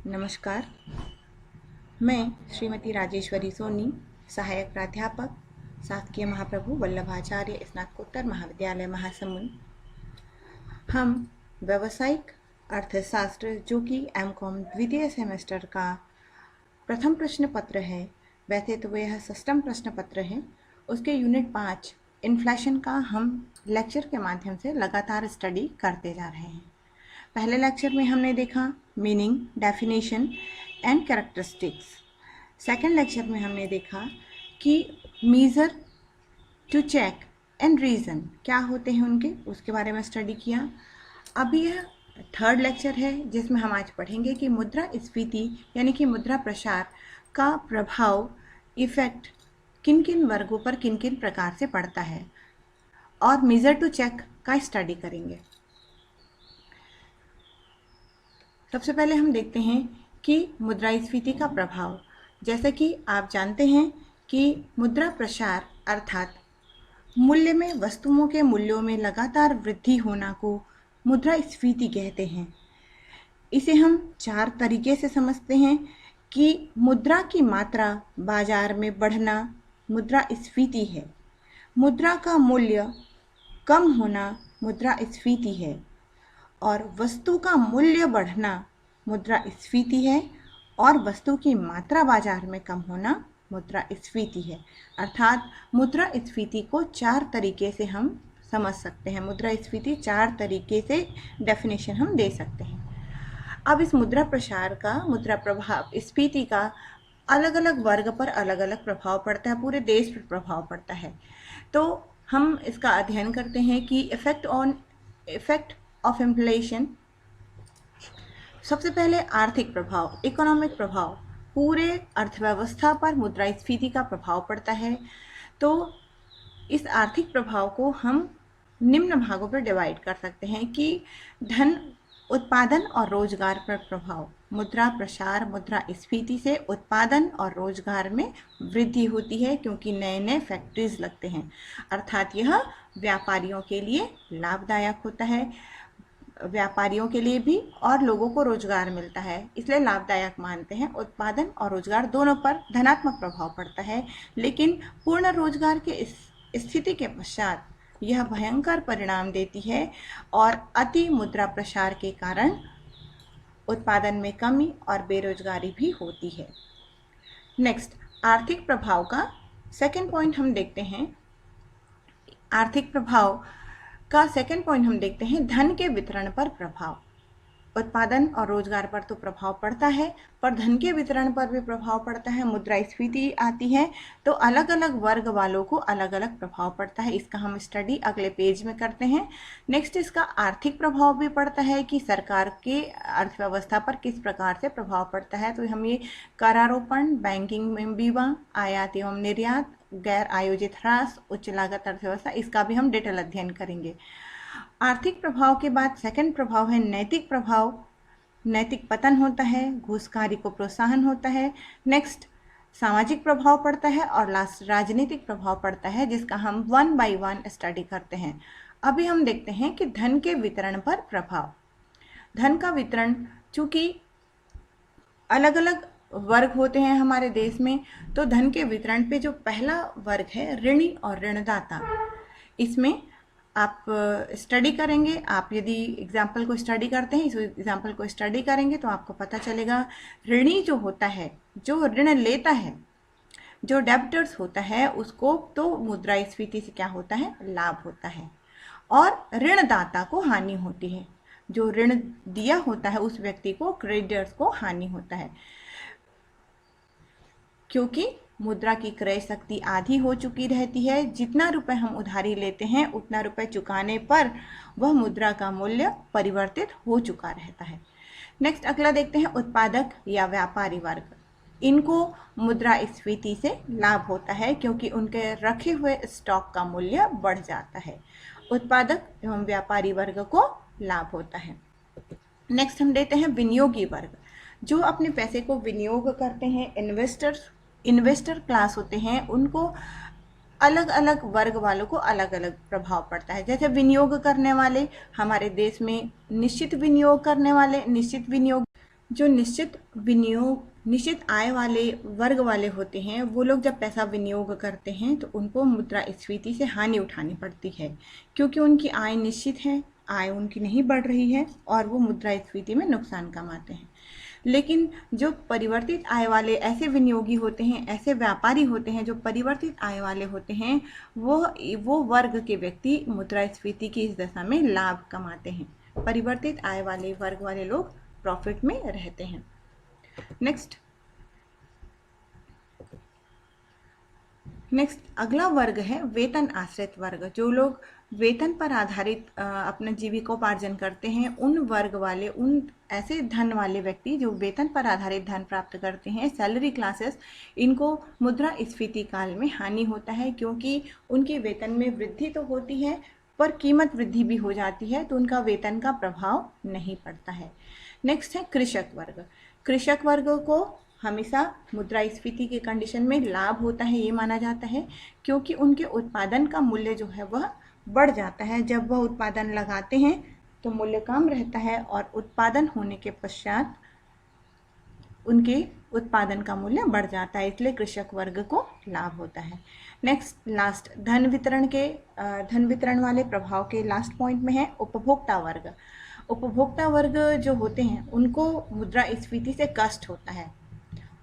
नमस्कार। मैं श्रीमती राजेश्वरी सोनी, सहायक प्राध्यापक, शासकीय महाप्रभु वल्लभाचार्य स्नातकोत्तर महाविद्यालय महासमुंद। हम व्यावसायिक अर्थशास्त्र जो कि एमकॉम द्वितीय सेमेस्टर का प्रथम प्रश्न पत्र है, वैसे तो यह षष्ठम प्रश्न पत्र है, उसके यूनिट 5 इन्फ्लेशन का हम लेक्चर के माध्यम से लगातार स्टडी करते जा रहे हैं। पहले लेक्चर में हमने देखा meaning, definition and characteristics. Second lecture में हमने देखा कि measure, to check and reason क्या होते हैं उनके, उसके बारे में स्टडी किया। अभी यह थर्ड लेक्चर है जिसमें हम आज पढ़ेंगे कि मुद्रास्फीति यानी कि मुद्रा प्रसार का प्रभाव, इफेक्ट किन किन वर्गों पर किन किन प्रकार से पड़ता है, और मीज़र टू चेक का स्टडी करेंगे। सबसे पहले हम देखते हैं कि मुद्रास्फीति का प्रभाव। जैसा कि आप जानते हैं कि मुद्रा प्रसार अर्थात मूल्य में वस्तुओं के मूल्यों में लगातार वृद्धि होना को मुद्रास्फीति कहते हैं। इसे हम 4 तरीके से समझते हैं कि मुद्रा की मात्रा बाजार में बढ़ना मुद्रास्फीति है, मुद्रा का मूल्य कम होना मुद्रास्फीति है, और वस्तु का मूल्य बढ़ना मुद्रास्फीति है, और वस्तु की मात्रा बाजार में कम होना मुद्रास्फीति है। अर्थात मुद्रास्फीति को 4 तरीके से हम समझ सकते हैं। मुद्रास्फीति 4 तरीके से डेफिनेशन हम दे सकते हैं। अब इस मुद्रा प्रसार का, मुद्रा प्रभाव स्फीति का अलग अलग वर्ग पर अलग अलग प्रभाव पड़ता है, पूरे देश पर प्रभाव पड़ता है। तो हम इसका अध्ययन करते हैं कि इफेक्ट ऑफ इन्फ्लेशन। सबसे पहले आर्थिक प्रभाव, इकोनॉमिक प्रभाव, पूरे अर्थव्यवस्था पर मुद्रास्फीति का प्रभाव पड़ता है। तो इस आर्थिक प्रभाव को हम निम्न भागों पर डिवाइड कर सकते हैं कि धन उत्पादन और रोजगार पर प्रभाव। मुद्रा प्रसार, मुद्रास्फीति से उत्पादन और रोजगार में वृद्धि होती है क्योंकि नए नए फैक्ट्रीज लगते हैं, अर्थात यह व्यापारियों के लिए लाभदायक होता है, व्यापारियों के लिए भी, और लोगों को रोजगार मिलता है, इसलिए लाभदायक मानते हैं। उत्पादन और रोजगार दोनों पर धनात्मक प्रभाव पड़ता है, लेकिन पूर्ण रोजगार के स्थिति के पश्चात यह भयंकर परिणाम देती है और अति मुद्रा प्रसार के कारण उत्पादन में कमी और बेरोजगारी भी होती है। नेक्स्ट, आर्थिक प्रभाव का सेकेंड पॉइंट हम देखते हैं। आर्थिक प्रभाव का सेकेंड पॉइंट हम देखते हैं धन के वितरण पर प्रभाव। उत्पादन और रोजगार पर तो प्रभाव पड़ता है, पर धन के वितरण पर भी प्रभाव पड़ता है। मुद्रास्फीति आती है तो अलग अलग वर्ग वालों को अलग अलग प्रभाव पड़ता है। इसका हम स्टडी अगले पेज में करते हैं। नेक्स्ट, इसका आर्थिक प्रभाव भी पड़ता है कि सरकार के अर्थव्यवस्था पर किस प्रकार से प्रभाव पड़ता है। तो हम ये करारोपण, बैंकिंग में बीमा, आयात एवं निर्यात, गैर आयोजित ह्रास, उच्च लागत अर्थव्यवस्था, इसका भी हम डिटेल अध्ययन करेंगे। आर्थिक प्रभाव के बाद सेकंड प्रभाव है नैतिक प्रभाव। नैतिक पतन होता है, घूसखोरी को प्रोत्साहन होता है। नेक्स्ट, सामाजिक प्रभाव पड़ता है, और लास्ट राजनीतिक प्रभाव पड़ता है, जिसका हम 1 बाय 1 स्टडी करते हैं। अभी हम देखते हैं कि धन के वितरण पर प्रभाव। धन का वितरण, चूंकि अलग अलग वर्ग होते हैं हमारे देश में, तो धन के वितरण पे जो पहला वर्ग है ऋणी और ऋणदाता, इसमें आप स्टडी करेंगे। आप यदि एग्जाम्पल को स्टडी करते हैं, इस एग्जाम्पल को स्टडी करेंगे तो आपको पता चलेगा ऋणी जो होता है, जो ऋण लेता है, जो डेब्टर्स होता है, उसको तो मुद्रास्फीति से क्या होता है, लाभ होता है, और ऋणदाता को हानि होती है। जो ऋण दिया होता है उस व्यक्ति को, क्रेडिटर्स को हानि होता है, क्योंकि मुद्रा की क्रय शक्ति आधी हो चुकी रहती है। जितना रुपए हम उधारी लेते हैं उतना रुपए चुकाने पर वह मुद्रा का मूल्य परिवर्तित हो चुका रहता है। नेक्स्ट, अगला देखते हैं उत्पादक या व्यापारी वर्ग। इनको मुद्रास्फीति से लाभ होता है क्योंकि उनके रखे हुए स्टॉक का मूल्य बढ़ जाता है। उत्पादक एवं व्यापारी वर्ग को लाभ होता है। नेक्स्ट, हम देते हैं विनियोगी वर्ग, जो अपने पैसे को विनियोग करते हैं। इन्वेस्टर क्लास होते हैं, उनको अलग अलग वर्ग वालों को अलग अलग प्रभाव पड़ता है। जैसे विनियोग करने वाले, हमारे देश में निश्चित विनियोग करने वाले, निश्चित विनियोग जो निश्चित आय वाले वर्ग वाले होते हैं, वो लोग जब पैसा विनियोग करते हैं तो उनको मुद्रास्फीति से हानि उठानी पड़ती है, क्योंकि उनकी आय निश्चित है, आय उनकी नहीं बढ़ रही है और वो मुद्रास्फीति में नुकसान कमाते हैं। लेकिन जो परिवर्तित आय वाले ऐसे विनियोगी होते हैं, ऐसे व्यापारी होते हैं जो परिवर्तित आय वाले होते हैं, वो वर्ग के व्यक्ति मुद्रास्फीति की इस दशा में लाभ कमाते हैं। परिवर्तित आय वाले वर्ग वाले लोग प्रॉफिट में रहते हैं। नेक्स्ट अगला वर्ग है वेतन आश्रित वर्ग। जो लोग वेतन पर आधारित अपना जीविकोपार्जन करते हैं, उन वर्ग वाले, उन ऐसे धन वाले व्यक्ति जो वेतन पर आधारित धन प्राप्त करते हैं, सैलरी क्लासेस, इनको मुद्रास्फीति काल में हानि होता है, क्योंकि उनके वेतन में वृद्धि तो होती है पर कीमत वृद्धि भी हो जाती है, तो उनका वेतन का प्रभाव नहीं पड़ता है। नेक्स्ट है कृषक वर्ग। कृषक वर्ग को हमेशा मुद्रास्फीति के कंडीशन में लाभ होता है, ये माना जाता है, क्योंकि उनके उत्पादन का मूल्य जो है वह बढ़ जाता है। जब वह उत्पादन लगाते हैं तो मूल्य कम रहता है और उत्पादन होने के पश्चात उनके उत्पादन का मूल्य बढ़ जाता है, इसलिए कृषक वर्ग को लाभ होता है। लास्ट धन वितरण वाले प्रभाव के लास्ट पॉइंट में है उपभोक्ता वर्ग। उपभोक्ता वर्ग जो होते हैं उनको मुद्रास्फीति से कष्ट होता है,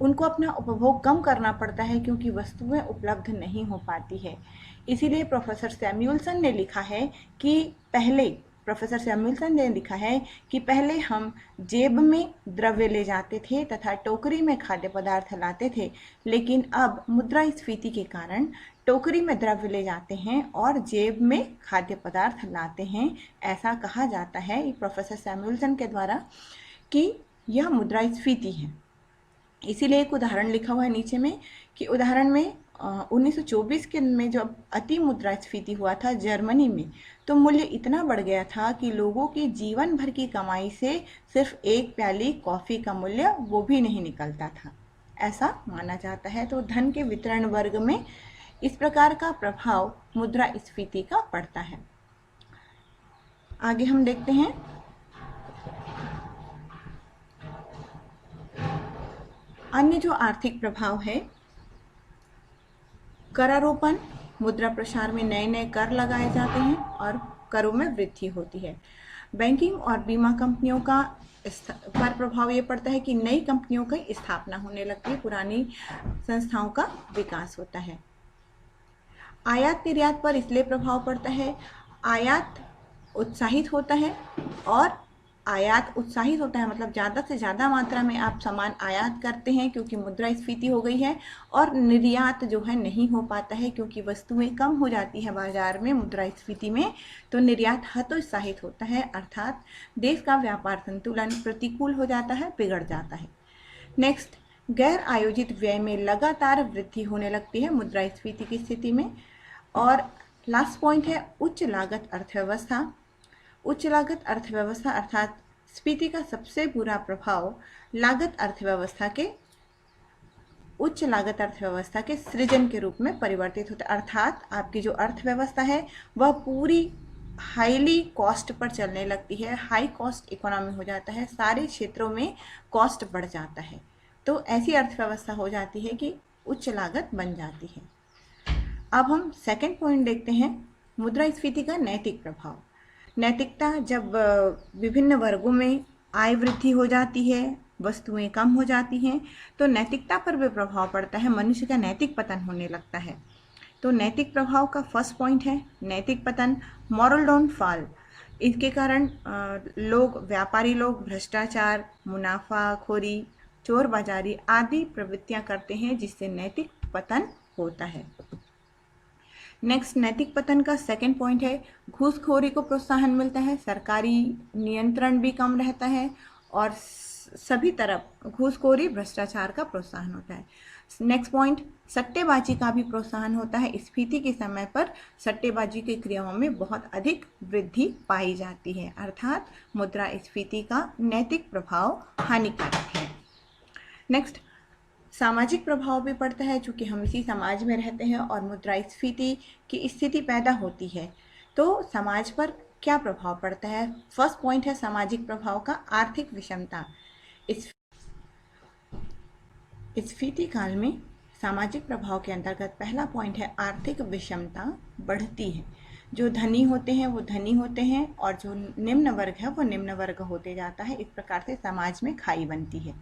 उनको अपना उपभोग कम करना पड़ता है क्योंकि वस्तुएं उपलब्ध नहीं हो पाती है। इसीलिए प्रोफेसर सैमुअल्सन ने लिखा है कि पहले हम जेब में द्रव्य ले जाते थे तथा टोकरी में खाद्य पदार्थ लाते थे, लेकिन अब मुद्रास्फीति के कारण टोकरी में द्रव्य ले जाते हैं और जेब में खाद्य पदार्थ लाते हैं। ऐसा कहा जाता है प्रोफेसर सैमुअल्सन के द्वारा कि यह मुद्रास्फीति है। इसीलिए एक उदाहरण लिखा हुआ है नीचे में कि उदाहरण में 1924 के में जब अति मुद्रास्फीति हुआ था जर्मनी में, तो मूल्य इतना बढ़ गया था कि लोगों की जीवन भर की कमाई से सिर्फ एक प्याली कॉफ़ी का मूल्य वो भी नहीं निकलता था, ऐसा माना जाता है। तो धन के वितरण वर्ग में इस प्रकार का प्रभाव मुद्रास्फीति का पड़ता है। आगे हम देखते हैं अन्य जो आर्थिक प्रभाव है। करारोपण, मुद्रा प्रसार में नए नए कर लगाए जाते हैं और करों में वृद्धि होती है। बैंकिंग और बीमा कंपनियों का पर प्रभाव ये पड़ता है कि नई कंपनियों की स्थापना होने लगती है, पुरानी संस्थाओं का विकास होता है। आयात निर्यात पर इसलिए प्रभाव पड़ता है, आयात उत्साहित होता है मतलब ज़्यादा से ज़्यादा मात्रा में आप सामान आयात करते हैं क्योंकि मुद्रास्फीति हो गई है, और निर्यात जो है नहीं हो पाता है क्योंकि वस्तुएं कम हो जाती है बाजार में मुद्रास्फीति में, तो निर्यात हतोत्साहित होता है, अर्थात देश का व्यापार संतुलन प्रतिकूल हो जाता है, बिगड़ जाता है। नेक्स्ट, गैर आयोजित व्यय में लगातार वृद्धि होने लगती है मुद्रास्फीति की स्थिति में। और लास्ट पॉइंट है उच्च लागत अर्थव्यवस्था। उच्च लागत अर्थव्यवस्था अर्थात स्फीति का सबसे बुरा प्रभाव उच्च लागत अर्थव्यवस्था के सृजन के रूप में परिवर्तित होता है, अर्थात आपकी जो अर्थव्यवस्था है वह पूरी हाईली कॉस्ट पर चलने लगती है, हाई कॉस्ट इकोनॉमी हो जाता है, सारे क्षेत्रों में कॉस्ट बढ़ जाता है, तो ऐसी अर्थव्यवस्था हो जाती है कि उच्च लागत बन जाती है। अब हम सेकंड पॉइंट देखते हैं, मुद्रास्फीति का नैतिक प्रभाव। नैतिकता, जब विभिन्न वर्गों में आय वृद्धि हो जाती है, वस्तुएं कम हो जाती हैं, तो नैतिकता पर भी प्रभाव पड़ता है, मनुष्य का नैतिक पतन होने लगता है। तो नैतिक प्रभाव का फर्स्ट पॉइंट है नैतिक पतन, मॉरल डाउनफॉल। इसके कारण व्यापारी लोग भ्रष्टाचार, मुनाफाखोरी, चोर बाजारी आदि प्रवृत्तियां करते हैं, जिससे नैतिक पतन होता है। नेक्स्ट, नैतिक पतन का सेकंड पॉइंट है घूसखोरी को प्रोत्साहन मिलता है, सरकारी नियंत्रण भी कम रहता है और सभी तरफ घूसखोरी, भ्रष्टाचार का प्रोत्साहन होता है। नेक्स्ट पॉइंट, सट्टेबाजी का भी प्रोत्साहन होता है। स्फीति के समय पर सट्टेबाजी की क्रियाओं में बहुत अधिक वृद्धि पाई जाती है, अर्थात मुद्रास्फीति का नैतिक प्रभाव हानिकारक है। नेक्स्ट, सामाजिक प्रभाव भी पड़ता है, चूँकि हम इसी समाज में रहते हैं और मुद्रास्फीति की स्थिति पैदा होती है, तो समाज पर क्या प्रभाव पड़ता है। फर्स्ट पॉइंट है सामाजिक प्रभाव का आर्थिक विषमता। इस स्फीति काल में सामाजिक प्रभाव के अंतर्गत पहला पॉइंट है आर्थिक विषमता बढ़ती है। जो धनी होते हैं वो धनी होते हैं और जो निम्न वर्ग है वो निम्न वर्ग होते जाता है। इस प्रकार से समाज में खाई बनती है।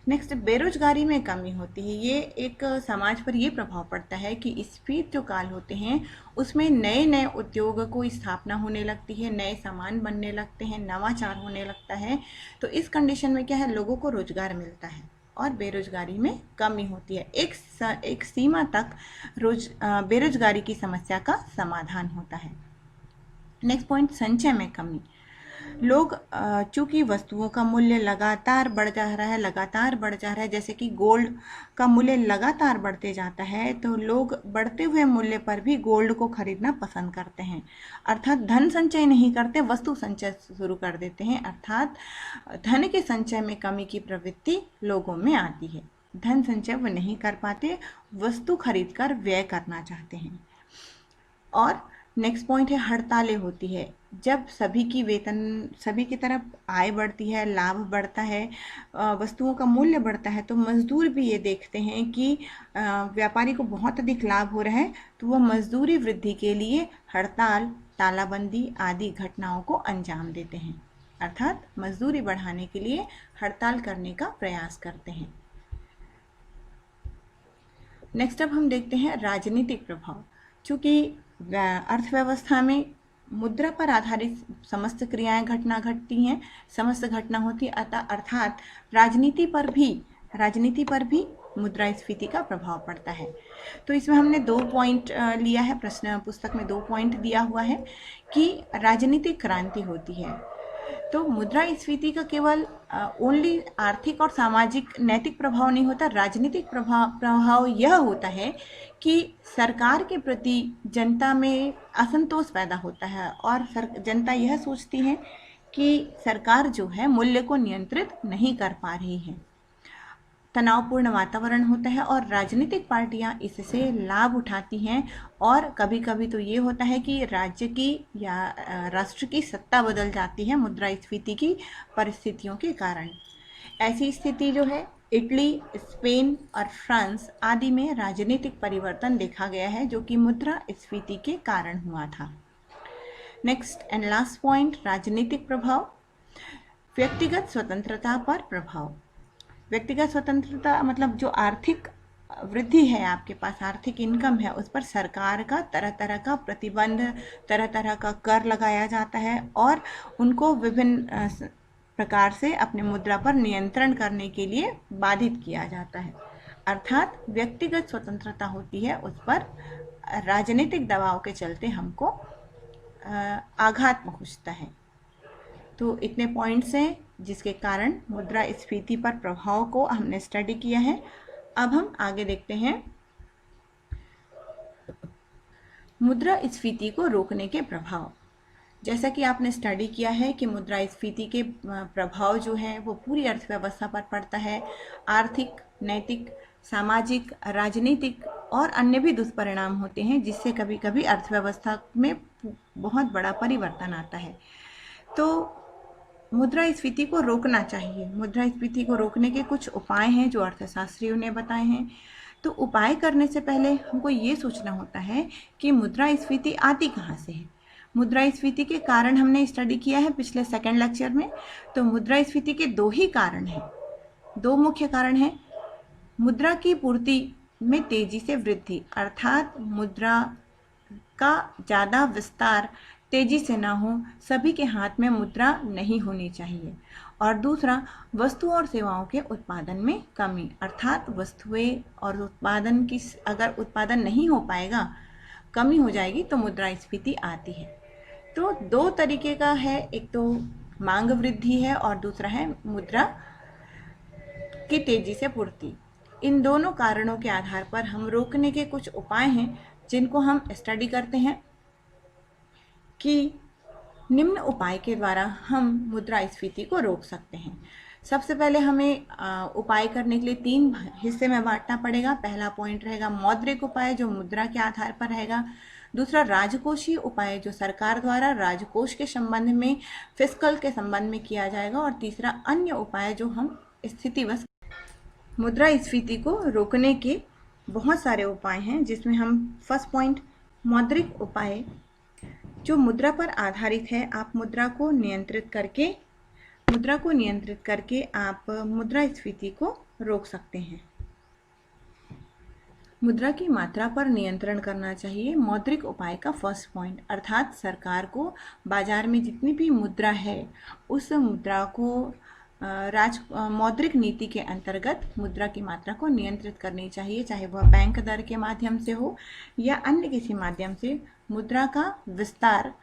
नेक्स्ट, बेरोजगारी में कमी होती है। ये एक समाज पर ये प्रभाव पड़ता है कि स्फीत जो काल होते हैं उसमें नए नए उद्योग को स्थापना होने लगती है, नए सामान बनने लगते हैं, नवाचार होने लगता है। तो इस कंडीशन में क्या है, लोगों को रोजगार मिलता है और बेरोजगारी में कमी होती है। एक सीमा तक बेरोजगारी की समस्या का समाधान होता है। नेक्स्ट पॉइंट, संचय में कमी। लोग चूंकि वस्तुओं का मूल्य लगातार बढ़ जा रहा है, जैसे कि गोल्ड का मूल्य लगातार बढ़ते जाता है, तो लोग बढ़ते हुए मूल्य पर भी गोल्ड को खरीदना पसंद करते हैं। अर्थात धन संचय नहीं करते, वस्तु संचय शुरू कर देते हैं। अर्थात धन के संचय में कमी की प्रवृत्ति लोगों में आती है। धन संचय वो नहीं कर पाते, वस्तु खरीद कर व्यय करना चाहते हैं। और नेक्स्ट पॉइंट है हड़तालें होती है। जब सभी की तरफ आय बढ़ती है, लाभ बढ़ता है, वस्तुओं का मूल्य बढ़ता है, तो मजदूर भी ये देखते हैं कि व्यापारी को बहुत अधिक लाभ हो रहा है, तो वह मजदूरी वृद्धि के लिए हड़ताल, तालाबंदी आदि घटनाओं को अंजाम देते हैं। अर्थात मजदूरी बढ़ाने के लिए हड़ताल करने का प्रयास करते हैं। नेक्स्ट अब हम देखते हैं राजनीतिक प्रभाव। चूँकि अर्थव्यवस्था में मुद्रा पर आधारित समस्त क्रियाएं घटती हैं, समस्त घटना होती है, अर्थात राजनीति पर भी मुद्रास्फीति का प्रभाव पड़ता है। तो इसमें हमने 2 पॉइंट लिया है, प्रश्न पुस्तक में 2 पॉइंट दिया हुआ है कि राजनीतिक क्रांति होती है। तो मुद्रास्फीति का केवल ओनली आर्थिक और सामाजिक नैतिक प्रभाव नहीं होता, राजनीतिक प्रभाव यह होता है कि सरकार के प्रति जनता में असंतोष पैदा होता है और जनता यह सोचती है कि सरकार जो है मूल्य को नियंत्रित नहीं कर पा रही है। तनावपूर्ण वातावरण होता है और राजनीतिक पार्टियां इससे लाभ उठाती हैं और कभी कभी तो ये होता है कि राज्य की या राष्ट्र की सत्ता बदल जाती है मुद्रास्फीति की परिस्थितियों के कारण। ऐसी स्थिति जो है इटली, स्पेन और फ्रांस आदि में राजनीतिक परिवर्तन देखा गया है जो कि मुद्रास्फीति के कारण हुआ था। नेक्स्ट एंड लास्ट पॉइंट, राजनीतिक प्रभाव। व्यक्तिगत स्वतंत्रता पर प्रभाव। व्यक्तिगत स्वतंत्रता मतलब जो आर्थिक वृद्धि है, आपके पास आर्थिक इनकम है, उस पर सरकार का तरह तरह का प्रतिबंध, तरह तरह का कर लगाया जाता है और उनको विभिन्न प्रकार से अपने मुद्रा पर नियंत्रण करने के लिए बाधित किया जाता है। अर्थात व्यक्तिगत स्वतंत्रता होती है, उस पर राजनीतिक दबाव के चलते हमको आघात पहुंचता है। तो इतने पॉइंट्स हैं जिसके कारण मुद्रास्फीति पर प्रभाव को हमने स्टडी किया है। अब हम आगे देखते हैं मुद्रास्फीति को रोकने के प्रभाव। जैसा कि आपने स्टडी किया है कि मुद्रास्फीति के प्रभाव जो है वो पूरी अर्थव्यवस्था पर पड़ता है। आर्थिक, नैतिक, सामाजिक, राजनीतिक और अन्य भी दुष्परिणाम होते हैं जिससे कभी कभी अर्थव्यवस्था में बहुत बड़ा परिवर्तन आता है। तो मुद्रास्फीति को रोकना चाहिए। मुद्रास्फीति को रोकने के कुछ उपाय हैं जो अर्थशास्त्रियों ने बताए हैं। तो उपाय करने से पहले हमको ये सोचना होता है कि मुद्रास्फीति आती कहाँ से है। मुद्रास्फीति के कारण हमने स्टडी किया है पिछले सेकंड लेक्चर में। तो मुद्रास्फीति के 2 ही कारण हैं, 2 मुख्य कारण हैं। मुद्रा की पूर्ति में तेजी से वृद्धि, अर्थात मुद्रा का ज़्यादा विस्तार तेजी से ना हो, सभी के हाथ में मुद्रा नहीं होनी चाहिए। और दूसरा, वस्तुओं और सेवाओं के उत्पादन में कमी, अर्थात वस्तुएं और उत्पादन की अगर उत्पादन नहीं हो पाएगा, कमी हो जाएगी तो मुद्रास्फीति आती है। तो 2 तरीके का है, एक तो मांग वृद्धि है और दूसरा है मुद्रा की तेजी से पूर्ति। इन दोनों कारणों के आधार पर हम रोकने के कुछ उपाय हैं जिनको हम स्टडी करते हैं कि निम्न उपाय के द्वारा हम मुद्रास्फीति को रोक सकते हैं। सबसे पहले हमें उपाय करने के लिए 3 हिस्से में बांटना पड़ेगा। पहला पॉइंट रहेगा मौद्रिक उपाय जो मुद्रा के आधार पर रहेगा। दूसरा राजकोषीय उपाय जो सरकार द्वारा राजकोष के संबंध में, फिस्कल के संबंध में किया जाएगा। और तीसरा अन्य उपाय जो हम स्थितिवश। मुद्रास्फीति को रोकने के बहुत सारे उपाय हैं, जिसमें हम फर्स्ट पॉइंट मौद्रिक उपाय, जो मुद्रा पर आधारित है। आप मुद्रा को नियंत्रित करके आप मुद्रास्फीति को रोक सकते हैं। मुद्रा की मात्रा पर नियंत्रण करना चाहिए, मौद्रिक उपाय का फर्स्ट पॉइंट। अर्थात सरकार को बाजार में जितनी भी मुद्रा है उस मुद्रा को मौद्रिक नीति के अंतर्गत मुद्रा की मात्रा को नियंत्रित करनी चाहिए, चाहे वह बैंक दर के माध्यम से हो या अन्य किसी माध्यम से। मुद्रा का विस्तार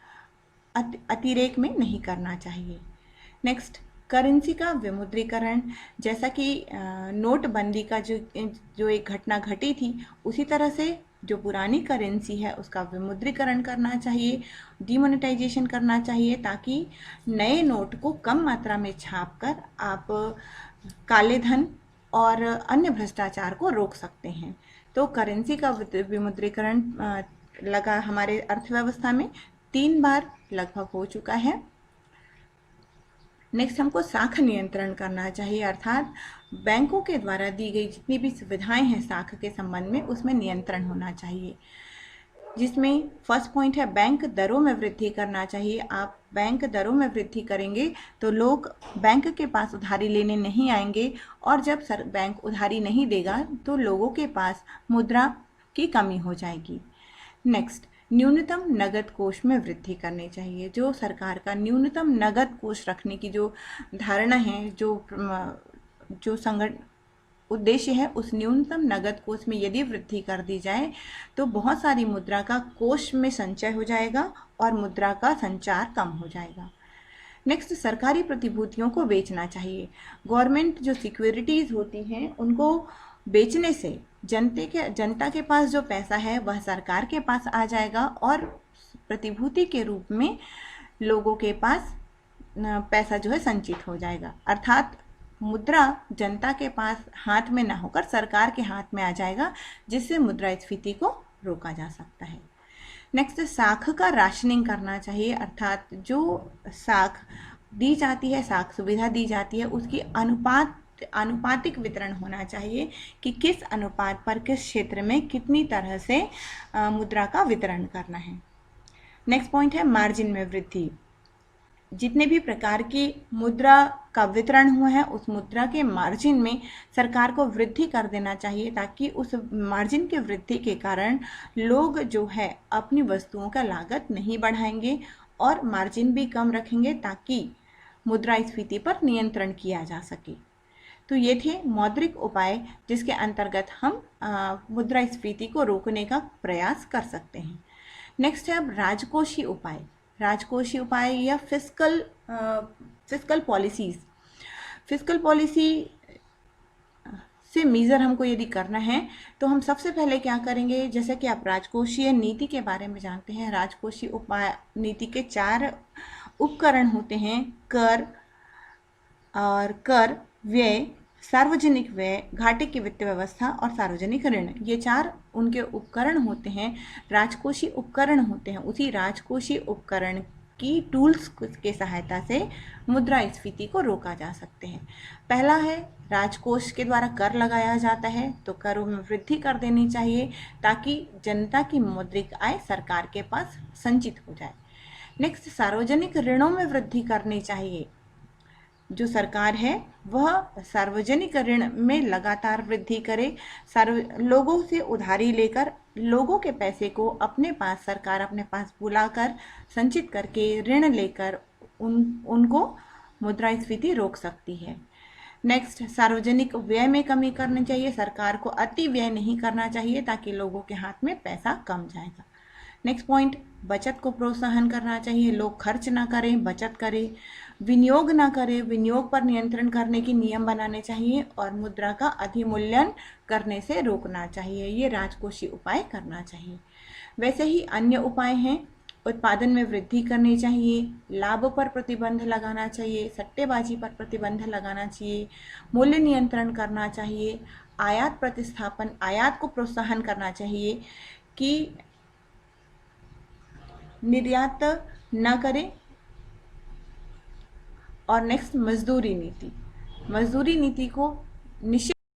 अतिरेक में नहीं करना चाहिए। नेक्स्ट, करेंसी का विमुद्रीकरण। जैसा कि नोटबंदी का जो एक घटना घटी थी, उसी तरह से जो पुरानी करेंसी है उसका विमुद्रीकरण करना चाहिए, डिमोनेटाइजेशन करना चाहिए, ताकि नए नोट को कम मात्रा में छापकर आप काले धन और अन्य भ्रष्टाचार को रोक सकते हैं। तो करेंसी का विमुद्रीकरण लगा हमारे अर्थव्यवस्था में 3 बार लगभग हो चुका है। नेक्स्ट, हमको साख नियंत्रण करना चाहिए, अर्थात बैंकों के द्वारा दी गई जितनी भी सुविधाएं हैं साख के संबंध में, उसमें नियंत्रण होना चाहिए। जिसमें फर्स्ट पॉइंट है बैंक दरों में वृद्धि करना चाहिए। आप बैंक दरों में वृद्धि करेंगे तो लोग बैंक के पास उधारी लेने नहीं आएंगे, और जब बैंक उधारी नहीं देगा तो लोगों के पास मुद्रा की कमी हो जाएगी। नेक्स्ट, न्यूनतम नगद कोष में वृद्धि करनी चाहिए। जो सरकार का न्यूनतम नगद कोष रखने की जो धारणा है, जो उद्देश्य है, उस न्यूनतम नगद कोष में यदि वृद्धि कर दी जाए तो बहुत सारी मुद्रा का कोष में संचय हो जाएगा और मुद्रा का संचार कम हो जाएगा। नेक्स्ट, सरकारी प्रतिभूतियों को बेचना चाहिए। गवर्नमेंट जो सिक्योरिटीज़ होती हैं उनको बेचने से जनता के पास जो पैसा है वह सरकार के पास आ जाएगा और प्रतिभूति के रूप में लोगों के पास पैसा जो है संचित हो जाएगा। अर्थात मुद्रा जनता के पास हाथ में ना होकर सरकार के हाथ में आ जाएगा, जिससे मुद्रास्फीति को रोका जा सकता है। नेक्स्ट, साख का राशनिंग करना चाहिए, अर्थात जो साख दी जाती है, साख सुविधा दी जाती है, उसकी अनुपातिक वितरण होना चाहिए कि किस अनुपात पर किस क्षेत्र में कितनी तरह से मुद्रा का वितरण करना है। नेक्स्ट पॉइंट है मार्जिन में वृद्धि। जितने भी प्रकार की मुद्रा का वितरण हुआ है उस मुद्रा के मार्जिन में सरकार को वृद्धि कर देना चाहिए, ताकि उस मार्जिन के वृद्धि के कारण लोग जो है अपनी वस्तुओं का लागत नहीं बढ़ाएंगे और मार्जिन भी कम रखेंगे, ताकि मुद्रास्फीति पर नियंत्रण किया जा सके। तो ये थे मौद्रिक उपाय जिसके अंतर्गत हम मुद्रास्फीति को रोकने का प्रयास कर सकते हैं। नेक्स्ट है अब राजकोषीय उपाय। राजकोषीय उपाय या फिस्कल पॉलिसीज। फिस्कल पॉलिसी से मेजर हमको यदि करना है तो हम सबसे पहले क्या करेंगे, जैसे कि आप राजकोषीय नीति के बारे में जानते हैं। राजकोषीय उपाय नीति के 4 उपकरण होते हैं, कर, व्यय, सार्वजनिक व्यय, घाटे की वित्त व्यवस्था और सार्वजनिक ऋण। ये 4 उनके उपकरण होते हैं, राजकोषीय उपकरण होते हैं। उसी राजकोषीय उपकरण की टूल्स के सहायता से मुद्रास्फीति को रोका जा सकते हैं। पहला है राजकोष के द्वारा कर लगाया जाता है, तो करों में वृद्धि कर देनी चाहिए ताकि जनता की मौद्रिक आय सरकार के पास संचित हो जाए। नेक्स्ट, सार्वजनिक ऋणों में वृद्धि करनी चाहिए। जो सरकार है वह सार्वजनिक ऋण में लगातार वृद्धि करे, लोगों से उधारी लेकर लोगों के पैसे को अपने पास सरकार अपने पास बुलाकर संचित करके ऋण लेकर उनको मुद्रास्फीति रोक सकती है। नेक्स्ट, सार्वजनिक व्यय में कमी करनी चाहिए। सरकार को अति व्यय नहीं करना चाहिए ताकि लोगों के हाथ में पैसा कम जाएगा। नेक्स्ट पॉइंट, बचत को प्रोत्साहन करना चाहिए। लोग खर्च ना करें, बचत करें। विनियोग ना करें, विनियोग पर नियंत्रण करने की नियम बनाने चाहिए और मुद्रा का अधिमूल्यन करने से रोकना चाहिए। ये राजकोषीय उपाय करना चाहिए। वैसे ही अन्य उपाय हैं, उत्पादन में वृद्धि करनी चाहिए, लाभ पर प्रतिबंध लगाना चाहिए, सट्टेबाजी पर प्रतिबंध लगाना चाहिए, मूल्य नियंत्रण करना चाहिए, आयात को प्रोत्साहन करना चाहिए कि निर्यात न करें। और नेक्स्ट, मजदूरी नीति को निश्चित